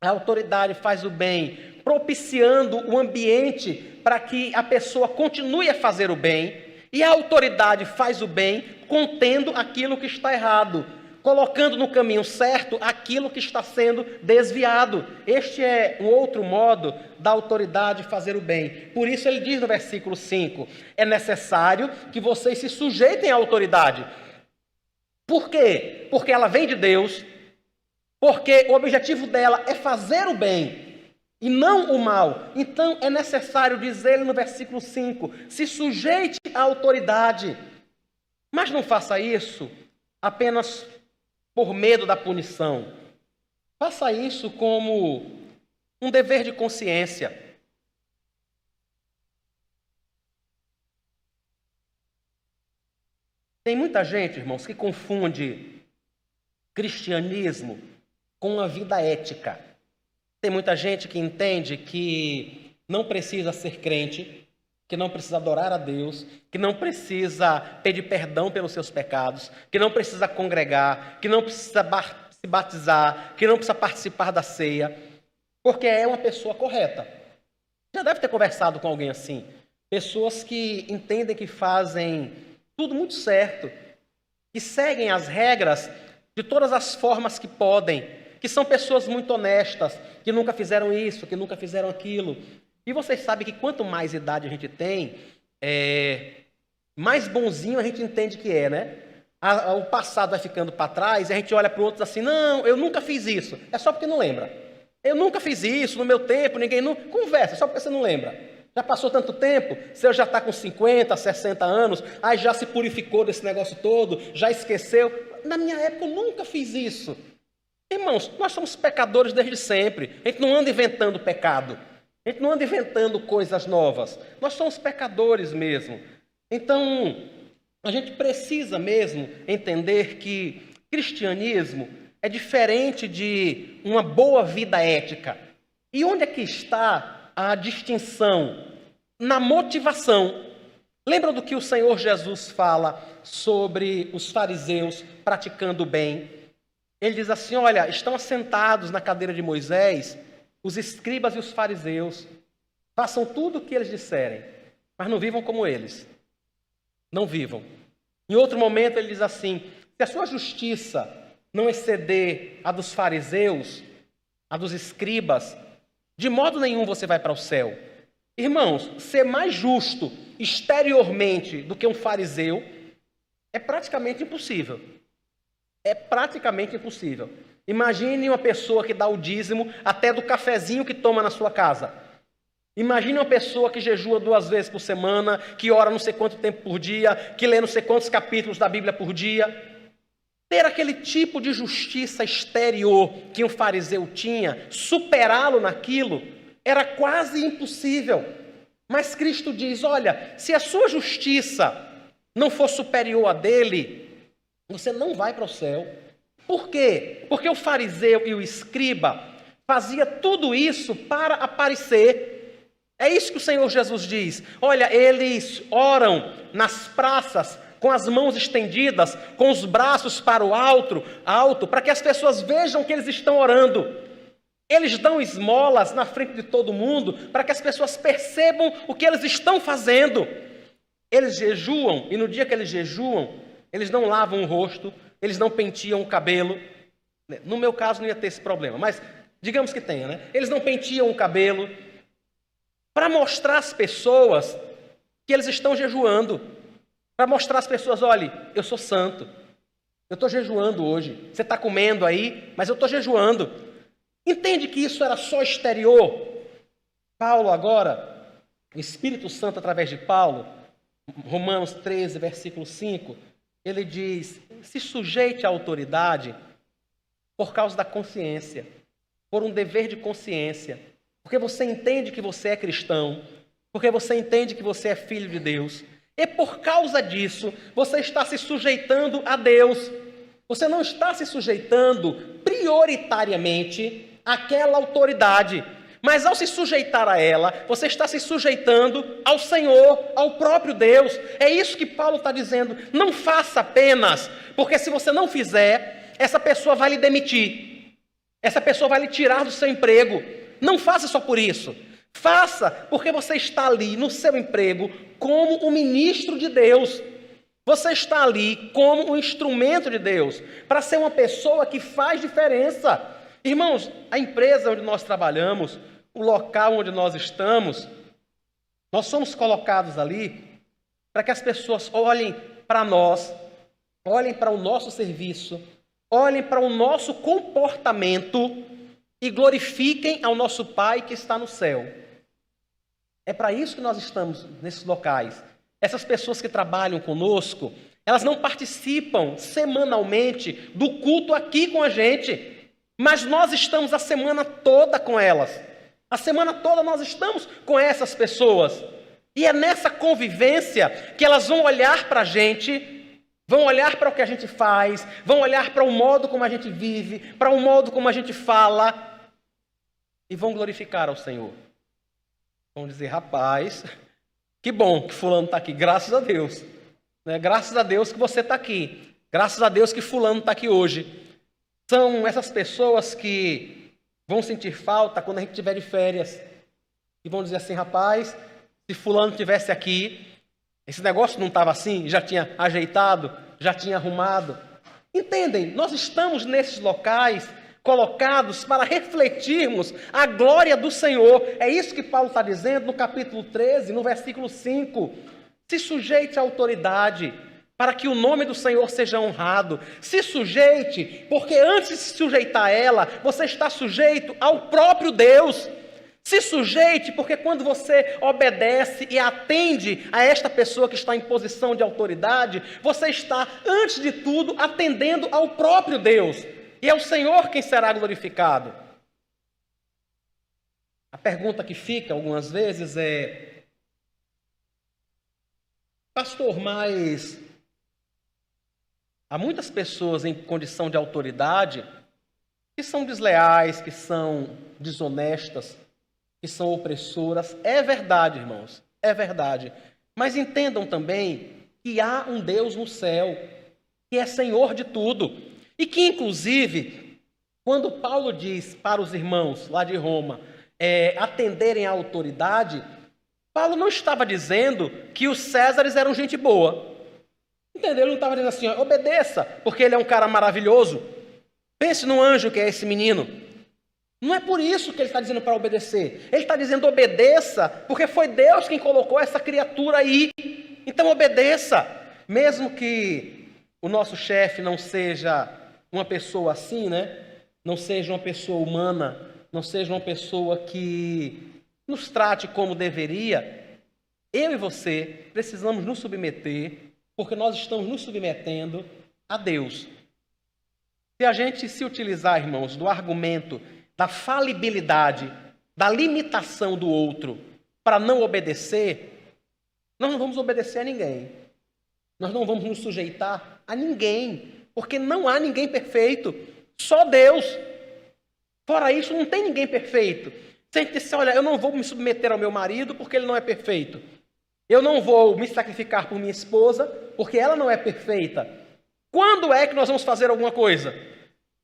a autoridade faz o bem propiciando o ambiente para que a pessoa continue a fazer o bem, e a autoridade faz o bem contendo aquilo que está errado, colocando no caminho certo aquilo que está sendo desviado. Este é um outro modo da autoridade fazer o bem. Por isso ele diz no versículo 5, é necessário que vocês se sujeitem à autoridade. Por quê? Porque ela vem de Deus, porque o objetivo dela é fazer o bem e não o mal. Então é necessário, diz ele no versículo 5, se sujeite à autoridade, mas não faça isso apenas por medo da punição. Faça isso como um dever de consciência. Tem muita gente, irmãos, que confunde cristianismo com uma vida ética. Tem muita gente que entende que não precisa ser crente, que não precisa adorar a Deus, que não precisa pedir perdão pelos seus pecados, que não precisa congregar, que não precisa se batizar, que não precisa participar da ceia, porque é uma pessoa correta. Já deve ter conversado com alguém assim. Pessoas que entendem que fazem tudo muito certo, que seguem as regras de todas as formas que podem, que são pessoas muito honestas, que nunca fizeram isso, que nunca fizeram aquilo. E vocês sabem que quanto mais idade a gente tem, mais bonzinho a gente entende que é, né? O passado vai ficando para trás e a gente olha para o outro assim, não, eu nunca fiz isso. É só porque não lembra. Eu nunca fiz isso, no meu tempo, ninguém nunca... Conversa, só porque você não lembra. Já passou tanto tempo, você já está com 50, 60 anos, aí já se purificou desse negócio todo, já esqueceu. Na minha época eu nunca fiz isso. Irmãos, nós somos pecadores desde sempre. A gente não anda inventando pecado. A gente não anda inventando coisas novas. Nós somos pecadores mesmo. Então, a gente precisa mesmo entender que cristianismo é diferente de uma boa vida ética. E onde é que está a distinção? Na motivação. Lembra do que o Senhor Jesus fala sobre os fariseus praticando o bem? Ele diz assim, olha, estão assentados na cadeira de Moisés os escribas e os fariseus. Façam tudo o que eles disserem, mas não vivam como eles. Não vivam. Em outro momento ele diz assim, se a sua justiça não exceder a dos fariseus, a dos escribas, de modo nenhum você vai para o céu. Irmãos, ser mais justo exteriormente do que um fariseu é praticamente impossível. É praticamente impossível. Imagine uma pessoa que dá o dízimo até do cafezinho que toma na sua casa. Imagine uma pessoa que jejua 2 vezes por semana, que ora não sei quanto tempo por dia, que lê não sei quantos capítulos da Bíblia por dia. Ter aquele tipo de justiça exterior que um fariseu tinha, superá-lo naquilo, era quase impossível. Mas Cristo diz, olha, se a sua justiça não for superior à dele, você não vai para o céu. Por quê? Porque o fariseu e o escriba fazia tudo isso para aparecer. É isso que o Senhor Jesus diz. Olha, eles oram nas praças com as mãos estendidas, com os braços para o alto, para que as pessoas vejam que eles estão orando. Eles dão esmolas na frente de todo mundo para que as pessoas percebam o que eles estão fazendo. Eles jejuam e no dia que eles jejuam, eles não lavam o rosto, eles não penteam o cabelo. No meu caso não ia ter esse problema, mas digamos que tenha, né? Eles não penteam o cabelo para mostrar às pessoas que eles estão jejuando. Para mostrar às pessoas, olha, eu sou santo, eu estou jejuando hoje. Você está comendo aí, mas eu estou jejuando. Entende que isso era só exterior? Paulo agora, o Espírito Santo através de Paulo, Romanos 13, versículo 5, ele diz, se sujeite à autoridade por causa da consciência, por um dever de consciência, porque você entende que você é cristão, porque você entende que você é filho de Deus, e por causa disso, você está se sujeitando a Deus. Você não está se sujeitando prioritariamente àquela autoridade, mas ao se sujeitar a ela, você está se sujeitando ao Senhor, ao próprio Deus. É isso que Paulo está dizendo. Não faça apenas, porque se você não fizer, essa pessoa vai lhe demitir. Essa pessoa vai lhe tirar do seu emprego. Não faça só por isso. Faça porque você está ali no seu emprego como um ministro de Deus. Você está ali como um instrumento de Deus, para ser uma pessoa que faz diferença. Irmãos, a empresa onde nós trabalhamos, o local onde nós estamos, nós somos colocados ali para que as pessoas olhem para nós, olhem para o nosso serviço, olhem para o nosso comportamento e glorifiquem ao nosso Pai que está no céu. É para isso que nós estamos nesses locais. Essas pessoas que trabalham conosco, elas não participam semanalmente do culto aqui com a gente, mas nós estamos a semana toda com elas. A semana toda nós estamos com essas pessoas. E é nessa convivência que elas vão olhar para a gente, vão olhar para o que a gente faz, vão olhar para o modo como a gente vive, para o modo como a gente fala, e vão glorificar ao Senhor. Vão dizer, rapaz, que bom que fulano está aqui, graças a Deus. Né? Graças a Deus que você está aqui. Graças a Deus que fulano está aqui hoje. São essas pessoas que vão sentir falta quando a gente estiver de férias. E vão dizer assim, rapaz, se fulano estivesse aqui, esse negócio não estava assim, já tinha ajeitado, já tinha arrumado. Entendem? Nós estamos nesses locais colocados para refletirmos a glória do Senhor. É isso que Paulo está dizendo no capítulo 13, no versículo 5. Se sujeite à autoridade, para que o nome do Senhor seja honrado. Se sujeite, porque antes de se sujeitar a ela, você está sujeito ao próprio Deus. Se sujeite, porque quando você obedece e atende a esta pessoa que está em posição de autoridade, você está, antes de tudo, atendendo ao próprio Deus. E é o Senhor quem será glorificado. A pergunta que fica algumas vezes é, pastor, mas há muitas pessoas em condição de autoridade que são desleais, que são desonestas, que são opressoras. É verdade, irmãos, é verdade. Mas entendam também que há um Deus no céu, que é Senhor de tudo. E que, inclusive, quando Paulo diz para os irmãos lá de Roma atenderem à autoridade, Paulo não estava dizendo que os Césares eram gente boa. Entendeu? Ele não estava dizendo assim, obedeça, porque ele é um cara maravilhoso. Pense no anjo que é esse menino. Não é por isso que ele está dizendo para obedecer. Ele está dizendo obedeça, porque foi Deus quem colocou essa criatura aí. Então obedeça. Mesmo que o nosso chefe não seja uma pessoa assim, né? não seja uma pessoa humana, não seja uma pessoa que nos trate como deveria, eu e você precisamos nos submeter, porque nós estamos nos submetendo a Deus. Se a gente se utilizar, irmãos, do argumento da falibilidade, da limitação do outro para não obedecer, nós não vamos obedecer a ninguém. Nós não vamos nos sujeitar a ninguém, porque não há ninguém perfeito, só Deus. Fora isso, não tem ninguém perfeito. Se a gente disser, olha, eu não vou me submeter ao meu marido porque ele não é perfeito. Eu não vou me sacrificar por minha esposa porque ela não é perfeita. Quando é que nós vamos fazer alguma coisa?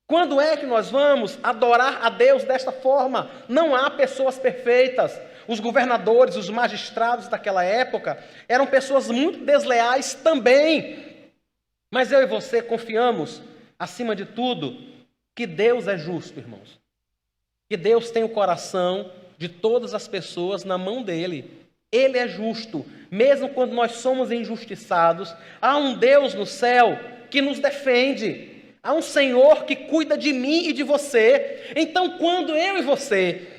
Quando é que nós vamos adorar a Deus desta forma? Não há pessoas perfeitas. Os governadores, os magistrados daquela época eram pessoas muito desleais também. Mas eu e você confiamos, acima de tudo, que Deus é justo, irmãos. Que Deus tem o coração de todas as pessoas na mão dele. Ele é justo. Mesmo quando nós somos injustiçados, há um Deus no céu que nos defende. Há um Senhor que cuida de mim e de você. Então, quando eu e você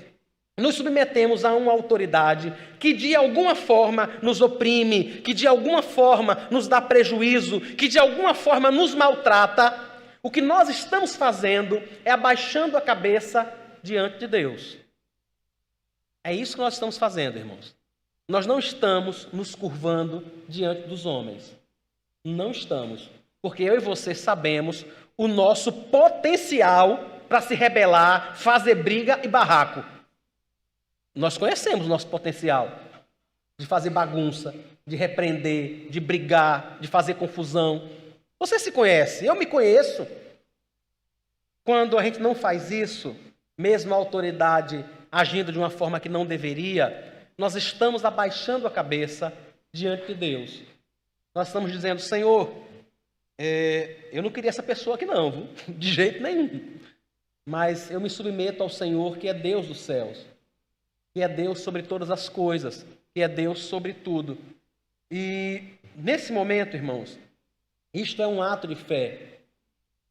nos submetemos a uma autoridade que de alguma forma nos oprime, que de alguma forma nos dá prejuízo, que de alguma forma nos maltrata, o que nós estamos fazendo é abaixando a cabeça diante de Deus. É isso que nós estamos fazendo, irmãos. Nós não estamos nos curvando diante dos homens. Não estamos. Porque eu e você sabemos o nosso potencial para se rebelar, fazer briga e barraco. Nós conhecemos o nosso potencial de fazer bagunça, de repreender, de brigar, de fazer confusão. Você se conhece, eu me conheço. Quando a gente não faz isso, mesmo a autoridade agindo de uma forma que não deveria, nós estamos abaixando a cabeça diante de Deus. Nós estamos dizendo, Senhor, eu não queria essa pessoa aqui não, viu? De jeito nenhum. Mas eu me submeto ao Senhor, que é Deus dos céus, que é Deus sobre todas as coisas, que é Deus sobre tudo. E nesse momento, irmãos, isto é um ato de fé.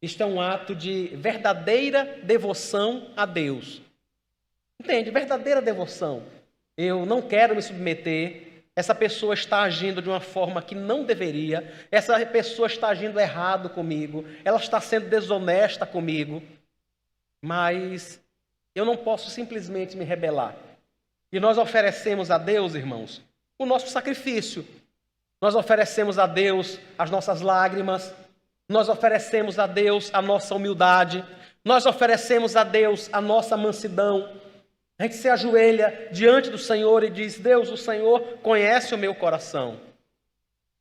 Isto é um ato de verdadeira devoção a Deus. Entende? Verdadeira devoção. Eu não quero me submeter. Essa pessoa está agindo de uma forma que não deveria. Essa pessoa está agindo errado comigo. Ela está sendo desonesta comigo. Mas eu não posso simplesmente me rebelar. E nós oferecemos a Deus, irmãos, o nosso sacrifício. Nós oferecemos a Deus as nossas lágrimas. Nós oferecemos a Deus a nossa humildade. Nós oferecemos a Deus a nossa mansidão. A gente se ajoelha diante do Senhor e diz, Deus, o Senhor conhece o meu coração.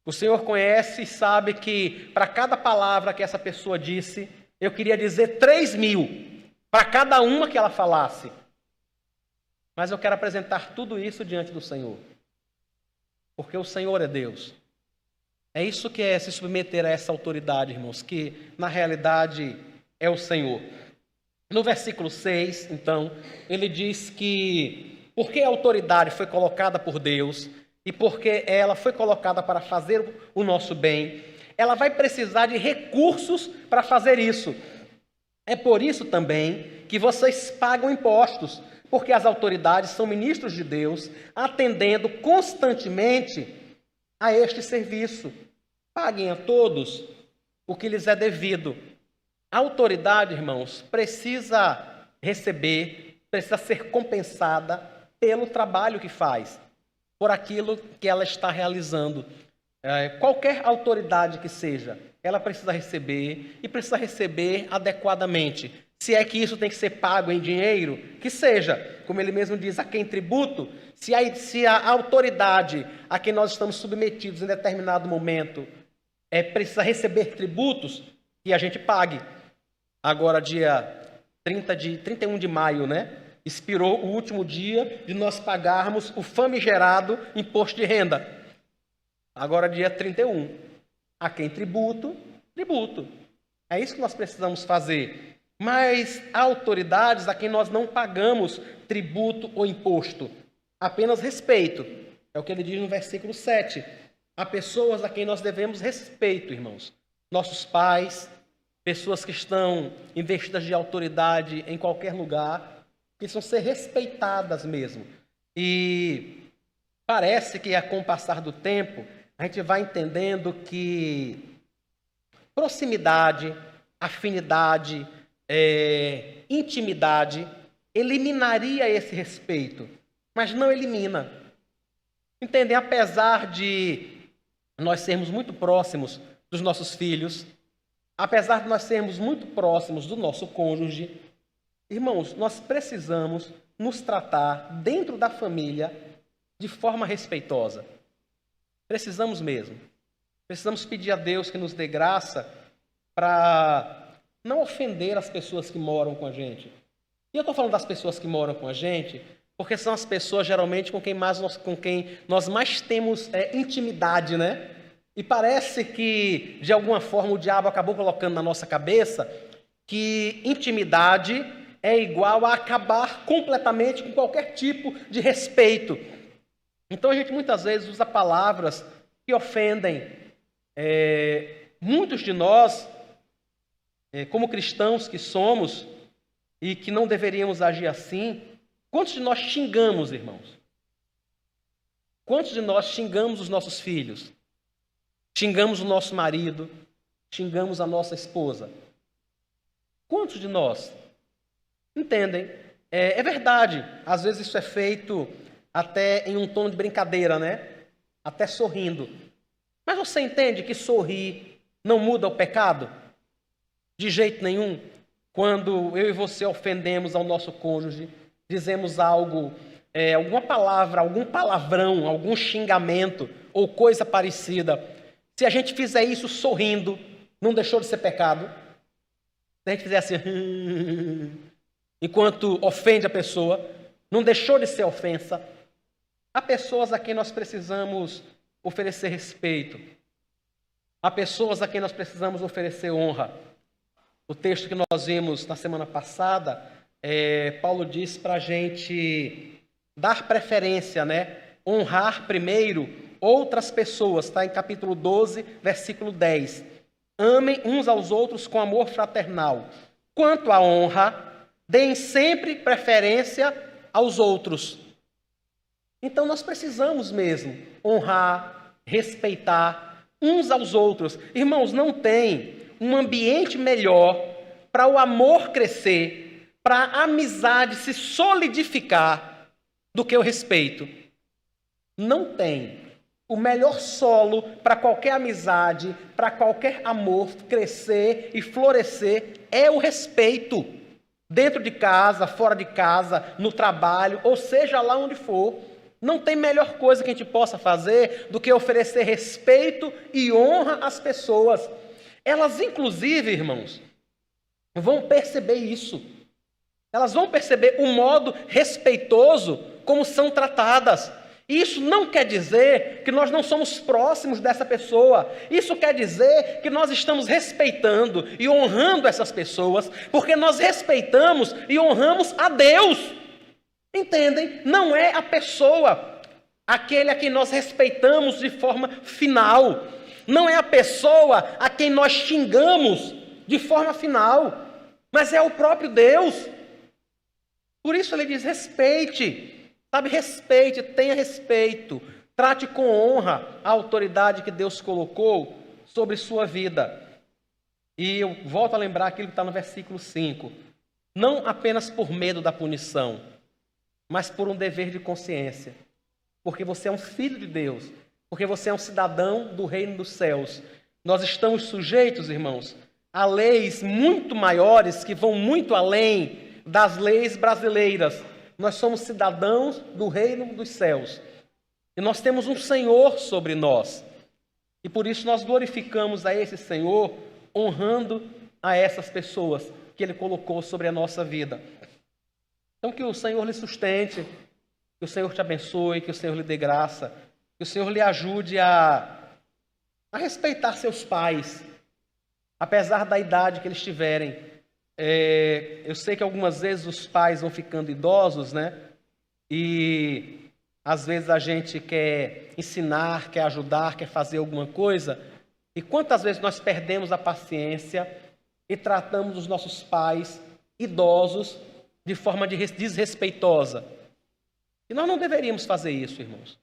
O Senhor conhece e sabe que para cada palavra que essa pessoa disse, eu queria dizer 3.000 para cada uma que ela falasse. Mas eu quero apresentar tudo isso diante do Senhor. Porque o Senhor é Deus. É isso que é se submeter a essa autoridade, irmãos, que na realidade é o Senhor. No versículo 6, então, ele diz que porque a autoridade foi colocada por Deus e porque ela foi colocada para fazer o nosso bem, ela vai precisar de recursos para fazer isso. É por isso também que vocês pagam impostos, porque as autoridades são ministros de Deus, atendendo constantemente a este serviço. Paguem a todos o que lhes é devido. A autoridade, irmãos, precisa receber, precisa ser compensada pelo trabalho que faz, por aquilo que ela está realizando. Qualquer autoridade que seja, ela precisa receber e precisa receber adequadamente. Se é que isso tem que ser pago em dinheiro, que seja, como ele mesmo diz, a quem tributo, se a autoridade a quem nós estamos submetidos em determinado momento precisa receber tributos, que a gente pague. Agora, dia 31 de maio, né? Expirou o último dia de nós pagarmos o famigerado imposto de renda. Agora, dia 31. A quem tributo, tributo. É isso que nós precisamos fazer. Mas há autoridades a quem nós não pagamos tributo ou imposto. Apenas respeito. É o que ele diz no versículo 7. Há pessoas a quem nós devemos respeito, irmãos. Nossos pais, pessoas que estão investidas de autoridade em qualquer lugar, precisam ser respeitadas mesmo. E parece que, com o passar do tempo, a gente vai entendendo que proximidade, afinidade, intimidade, eliminaria esse respeito, mas não elimina. Entendem? Apesar de nós sermos muito próximos dos nossos filhos, apesar de nós sermos muito próximos do nosso cônjuge, irmãos, nós precisamos nos tratar dentro da família de forma respeitosa. Precisamos mesmo. Precisamos pedir a Deus que nos dê graça para não ofender as pessoas que moram com a gente. E eu estou falando das pessoas que moram com a gente, porque são as pessoas geralmente com quem nós mais temos intimidade, né? E parece que, de alguma forma, o diabo acabou colocando na nossa cabeça que intimidade é igual a acabar completamente com qualquer tipo de respeito. Então a gente muitas vezes usa palavras que ofendem. Muitos de nós, como cristãos que somos e que não deveríamos agir assim, quantos de nós xingamos, irmãos? Quantos de nós xingamos os nossos filhos? Xingamos o nosso marido? Xingamos a nossa esposa? Quantos de nós? Entendem? É verdade, às vezes isso é feito até em um tom de brincadeira, né? Até sorrindo. Mas você entende que sorrir não muda o pecado? De jeito nenhum. Quando eu e você ofendemos ao nosso cônjuge, dizemos algo, alguma palavra, algum palavrão, algum xingamento ou coisa parecida, se a gente fizer isso sorrindo, não deixou de ser pecado? Se a gente fizer assim, enquanto ofende a pessoa, não deixou de ser ofensa? Há pessoas a quem nós precisamos oferecer respeito. Há pessoas a quem nós precisamos oferecer honra. O texto que nós vimos na semana passada, Paulo diz para a gente dar preferência, né? Honrar primeiro outras pessoas, está em capítulo 12, versículo 10. Amem uns aos outros com amor fraternal. Quanto à honra, deem sempre preferência aos outros. Então nós precisamos mesmo honrar, respeitar uns aos outros. Irmãos, não tem um ambiente melhor para o amor crescer, para a amizade se solidificar do que o respeito. Não tem. O melhor solo para qualquer amizade, para qualquer amor crescer e florescer é o respeito. Dentro de casa, fora de casa, no trabalho, ou seja lá onde for. Não tem melhor coisa que a gente possa fazer do que oferecer respeito e honra às pessoas. Elas, inclusive, irmãos, vão perceber isso. Elas vão perceber o modo respeitoso como são tratadas. Isso não quer dizer que nós não somos próximos dessa pessoa. Isso quer dizer que nós estamos respeitando e honrando essas pessoas, porque nós respeitamos e honramos a Deus. Entendem? Não é a pessoa, aquele a quem nós respeitamos de forma final. Não é a pessoa a quem nós xingamos de forma final, mas é o próprio Deus. Por isso ele diz, respeite. Sabe, respeite, tenha respeito, trate com honra a autoridade que Deus colocou sobre sua vida. E eu volto a lembrar aquilo que está no versículo 5. Não apenas por medo da punição, mas por um dever de consciência. Porque você é um filho de Deus, porque você é um cidadão do reino dos céus. Nós estamos sujeitos, irmãos, a leis muito maiores que vão muito além das leis brasileiras. Nós somos cidadãos do reino dos céus. E nós temos um Senhor sobre nós. E por isso nós glorificamos a esse Senhor, honrando a essas pessoas que Ele colocou sobre a nossa vida. Então que o Senhor lhe sustente, que o Senhor te abençoe, que o Senhor lhe dê graça, que o Senhor lhe ajude a respeitar seus pais, apesar da idade que eles tiverem. Eu sei que algumas vezes os pais vão ficando idosos, né? E às vezes a gente quer ensinar, quer ajudar, quer fazer alguma coisa. E quantas vezes nós perdemos a paciência e tratamos os nossos pais idosos de forma desrespeitosa. E nós não deveríamos fazer isso, irmãos.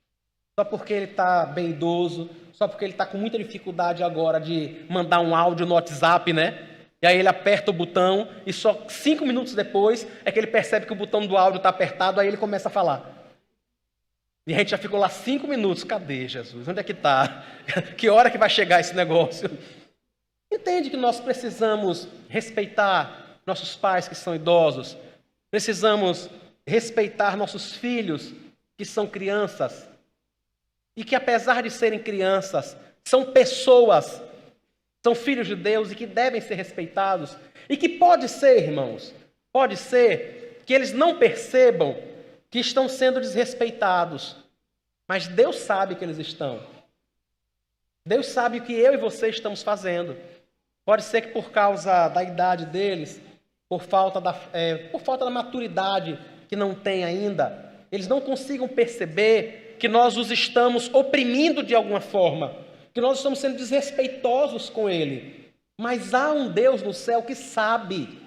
Só porque ele está bem idoso, só porque ele está com muita dificuldade agora de mandar um áudio no WhatsApp, né? E aí ele aperta o botão e só 5 minutos depois é que ele percebe que o botão do áudio está apertado, aí ele começa a falar. E a gente já ficou lá 5 minutos. Cadê, Jesus? Onde é que está? Que hora que vai chegar esse negócio? Entende que nós precisamos respeitar nossos pais que são idosos. Precisamos respeitar nossos filhos que são crianças. E que apesar de serem crianças, são pessoas, são filhos de Deus e que devem ser respeitados. E que pode ser, irmãos, pode ser que eles não percebam que estão sendo desrespeitados. Mas Deus sabe que eles estão. Deus sabe o que eu e você estamos fazendo. Pode ser que por causa da idade deles, por falta da maturidade que não tem ainda, eles não consigam perceber que nós os estamos oprimindo de alguma forma, que nós estamos sendo desrespeitosos com Ele. Mas há um Deus no céu que sabe,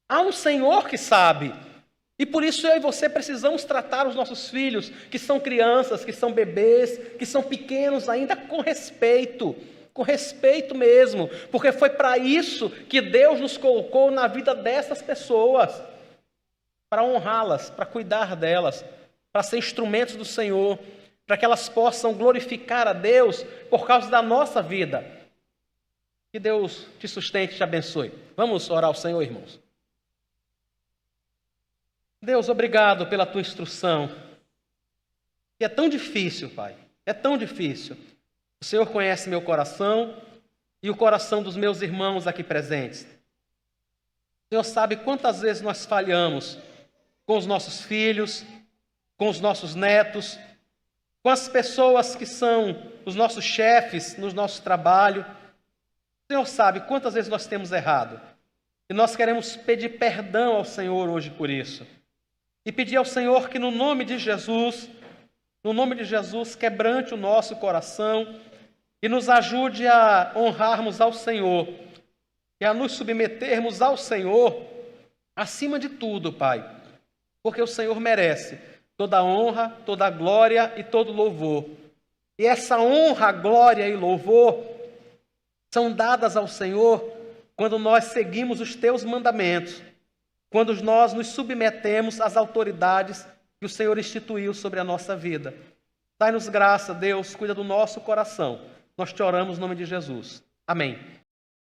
há um Senhor que sabe. E por isso eu e você precisamos tratar os nossos filhos, que são crianças, que são bebês, que são pequenos ainda, com respeito mesmo, porque foi para isso que Deus nos colocou na vida dessas pessoas, para honrá-las, para cuidar delas, para ser instrumentos do Senhor, para que elas possam glorificar a Deus por causa da nossa vida. Que Deus te sustente e te abençoe. Vamos orar ao Senhor, irmãos. Deus, obrigado pela tua instrução. E é tão difícil, Pai, é tão difícil. O Senhor conhece meu coração e o coração dos meus irmãos aqui presentes. O Senhor sabe quantas vezes nós falhamos com os nossos filhos, com os nossos netos, com as pessoas que são os nossos chefes no nosso trabalho. O Senhor sabe quantas vezes nós temos errado. E nós queremos pedir perdão ao Senhor hoje por isso. E pedir ao Senhor que no nome de Jesus, quebrante o nosso coração e nos ajude a honrarmos ao Senhor e a nos submetermos ao Senhor acima de tudo, Pai, porque o Senhor merece toda a honra, toda a glória e todo louvor. E essa honra, glória e louvor são dadas ao Senhor quando nós seguimos os teus mandamentos, quando nós nos submetemos às autoridades que o Senhor instituiu sobre a nossa vida. Dai-nos graça, Deus, cuida do nosso coração. Nós te oramos no nome de Jesus. Amém.